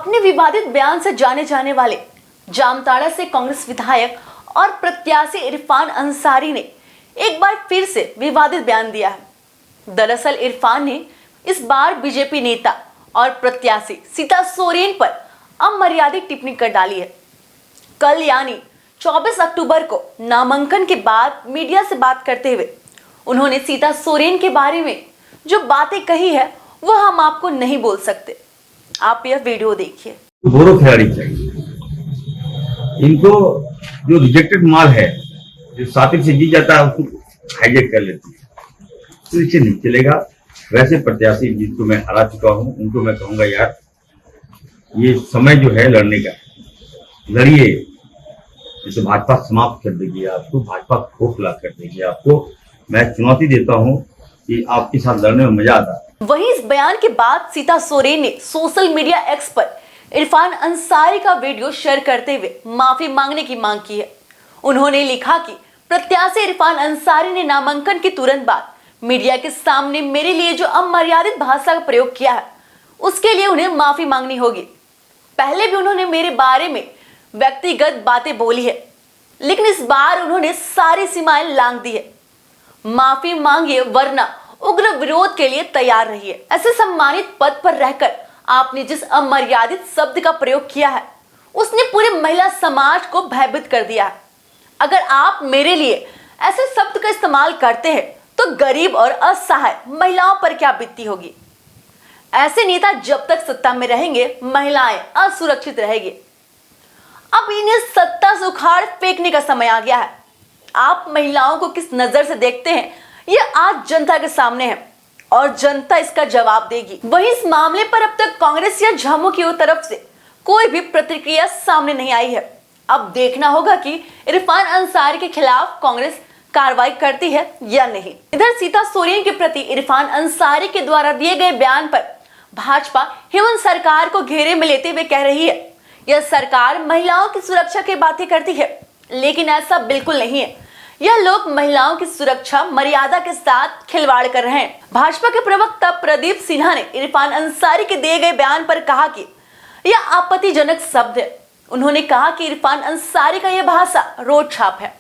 अपने विवादित बयान से जाने जाने वाले जामताड़ा से कांग्रेस विधायक और प्रत्याशी इरफान अंसारी ने एक बार फिर से विवादित बयान दिया है। दरअसल इरफान ने इस बार बीजेपी नेता और प्रत्याशी सीता सोरेन पर अमर्यादित टिप्पणी कर डाली है। कल यानी 24 अक्टूबर को नामांकन के बाद मीडिया से बात करते हुए उन्होंने सीता सोरेन के बारे में जो बातें कही है वह हम आपको नहीं बोल सकते। आप यह वीडियो देखिए। दोनों खिलाड़ी चाहिए, इनको जो रिजेक्टेड माल है, जो सातिर से जीत जाता है उसको हाईजेक कर लेते हैं, तो इससे नहीं चलेगा। वैसे प्रत्याशी जिनको मैं हरा चुका हूँ उनको मैं कहूंगा यार ये समय जो है लड़ने का, लड़िए, जैसे भाजपा समाप्त कर देगी आपको, भाजपा खोखला कर देगी आपको। मैं चुनौती देता हूँ कि आपके साथ लड़ने में मजा आता है। वहीं इस बयान के बाद सीता सोरेन ने सोशल मीडिया एक्स पर इरफान अंसारी का वीडियो शेयर करते हुए माफी मांगने की मांग की है। उन्होंने लिखा कि प्रत्याशी इरफान अंसारी ने नामांकन के तुरंत बाद मीडिया के सामने मेरे लिए जो अमर्यादित भाषा का प्रयोग किया है उसके लिए उन्हें माफी मांगनी होगी। पहले भी उन्होंने मेरे बारे में व्यक्तिगत बातें बोली है, लेकिन इस बार उन्होंने सारी सीमाएं लांघ दी है। माफी मांगिए वरना उग्र विरोध के लिए तैयार रहिए। ऐसे सम्मानित पद पर रहकर आपने जिस अमर्यादित शब्द का प्रयोग किया है उसने पूरे महिला समाज को भयभीत कर दिया है। अगर आप मेरे लिए ऐसे शब्द का इस्तेमाल करते हैं तो गरीब और असहाय महिलाओं पर क्या बीतती होगी। ऐसे नेता जब तक सत्ता में रहेंगे महिलाएं असुरक्षित रहेगी। अब इन्हें सत्ता से उखाड़ फेंकने का समय आ गया है। आप महिलाओं को किस नजर से देखते हैं यह आज जनता के सामने है और जनता इसका जवाब देगी। वहीं इस मामले पर अब तक कांग्रेस या झामू की तरफ से कोई भी प्रतिक्रिया सामने नहीं आई है। अब देखना होगा कि इरफान अंसारी के खिलाफ कांग्रेस कार्रवाई करती है या नहीं। इधर सीता सोरेन के प्रति इरफान अंसारी के द्वारा दिए गए बयान पर भाजपा हेमंत सरकार को घेरे में लेते हुए कह रही है यह सरकार महिलाओं की सुरक्षा की बातें करती है, लेकिन ऐसा बिल्कुल नहीं है। यह लोग महिलाओं की सुरक्षा मर्यादा के साथ खिलवाड़ कर रहे हैं। भाजपा के प्रवक्ता प्रदीप सिन्हा ने इरफान अंसारी के दिए गए बयान पर कहा कि यह आपत्तिजनक शब्द है। उन्होंने कहा कि इरफान अंसारी का यह भाषा रोड छाप है।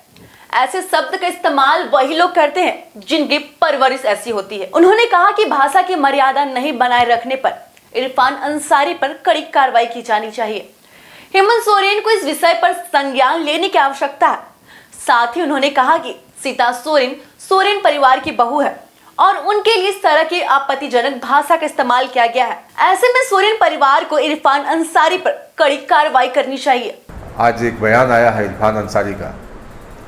ऐसे शब्द का इस्तेमाल वही लोग करते हैं जिनकी परवरिश ऐसी होती है। उन्होंने कहा कि भाषा की मर्यादा नहीं बनाए रखने पर इरफान अंसारी पर कड़ी कार्रवाई की जानी चाहिए। हेमंत सोरेन को इस विषय पर संज्ञान लेने की आवश्यकता है। साथ ही उन्होंने कहा कि सीता सोरेन सोरेन परिवार की बहू है और उनके लिए इस तरह की आपत्तिजनक भाषा का इस्तेमाल किया गया है। ऐसे में सोरेन परिवार को इरफान अंसारी पर कड़ी कार्रवाई करनी चाहिए। आज एक बयान आया है इरफान अंसारी का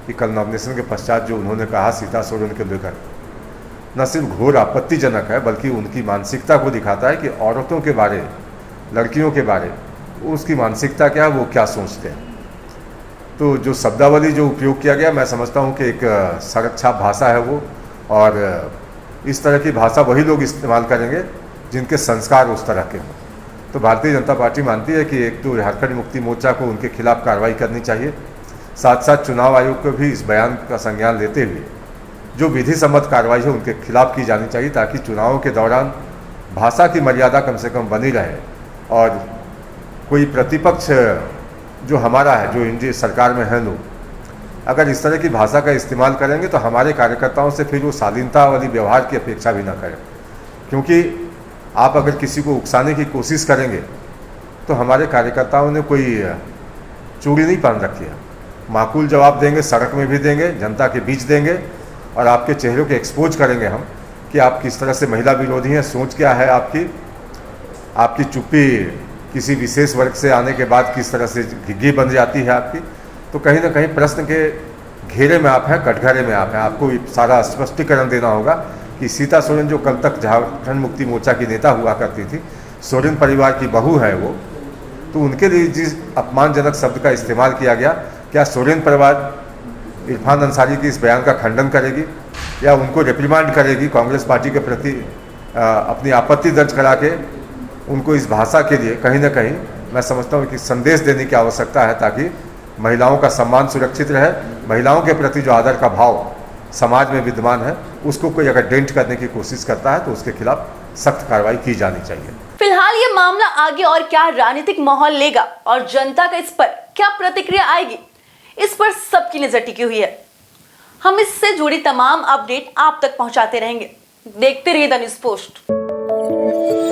कि कल नॉमिनेशन के पश्चात जो उन्होंने कहा सीता सोरेन के लेकर न सिर्फ घोर आपत्तिजनक है बल्कि उनकी मानसिकता को दिखाता है कि औरतों के बारे, लड़कियों के बारे उसकी मानसिकता क्या है, वो क्या सोचते हैं। तो जो शब्दावली जो उपयोग किया गया मैं समझता हूँ कि एक सड़क छाप भाषा है वो, और इस तरह की भाषा वही लोग इस्तेमाल करेंगे जिनके संस्कार उस तरह के हों। तो भारतीय जनता पार्टी मानती है कि एक तो झारखंड मुक्ति मोर्चा को उनके खिलाफ कार्रवाई करनी चाहिए, साथ साथ चुनाव आयोग को भी इस बयान का संज्ञान लेते हुए जो विधि सम्मत कार्रवाई है उनके खिलाफ की जानी चाहिए, ताकि चुनावों के दौरान भाषा की मर्यादा कम से कम बनी रहे और कोई प्रतिपक्ष जो हमारा है, जो इंडिया सरकार में है लोग, अगर इस तरह की भाषा का इस्तेमाल करेंगे तो हमारे कार्यकर्ताओं से फिर वो शालीनता वाली व्यवहार की अपेक्षा भी ना करें। क्योंकि आप अगर किसी को उकसाने की कोशिश करेंगे तो हमारे कार्यकर्ताओं ने कोई चूड़ी नहीं पहन रखी है, माकूल जवाब देंगे, सड़क में भी देंगे, जनता के बीच देंगे और आपके चेहरों के एक्सपोज करेंगे हम कि आप किस तरह से महिला विरोधी हैं, सोच क्या है आपकी चुप्पी किसी विशेष वर्ग से आने के बाद किस तरह से घिघी बन जाती है आपकी। तो कहीं ना कहीं प्रश्न के घेरे में आप हैं, कटघरे में आप हैं। आपको सारा स्पष्टीकरण देना होगा कि सीता सोरेन जो कल तक झारखंड मुक्ति मोर्चा की नेता हुआ करती थी, सोरेन परिवार की बहू है वो, तो उनके लिए जिस अपमानजनक शब्द का इस्तेमाल किया गया, क्या सोरेन परिवार इरफान अंसारी की इस बयान का खंडन करेगी या उनको रिप्रिमांड करेगी कांग्रेस पार्टी के प्रति अपनी आपत्ति दर्ज करा के उनको इस भाषा के लिए कहीं ना कहीं मैं समझता हूँ कि संदेश देने की आवश्यकता है, ताकि महिलाओं का सम्मान सुरक्षित रहे। महिलाओं के प्रति जो आदर का भाव समाज में विद्यमान है उसको कोई अगर डेंट करने की कोशिश करता है तो उसके खिलाफ सख्त कार्रवाई की जानी चाहिए। फिलहाल ये ये मामला आगे और क्या राजनीतिक माहौल लेगा और जनता का इस पर क्या प्रतिक्रिया आएगी, इस पर सबकी नजर टिकी हुई है। हम इससे जुड़ी तमाम अपडेट आप तक पहुंचाते रहेंगे। देखते रहिए द न्यूज़ पोस्ट।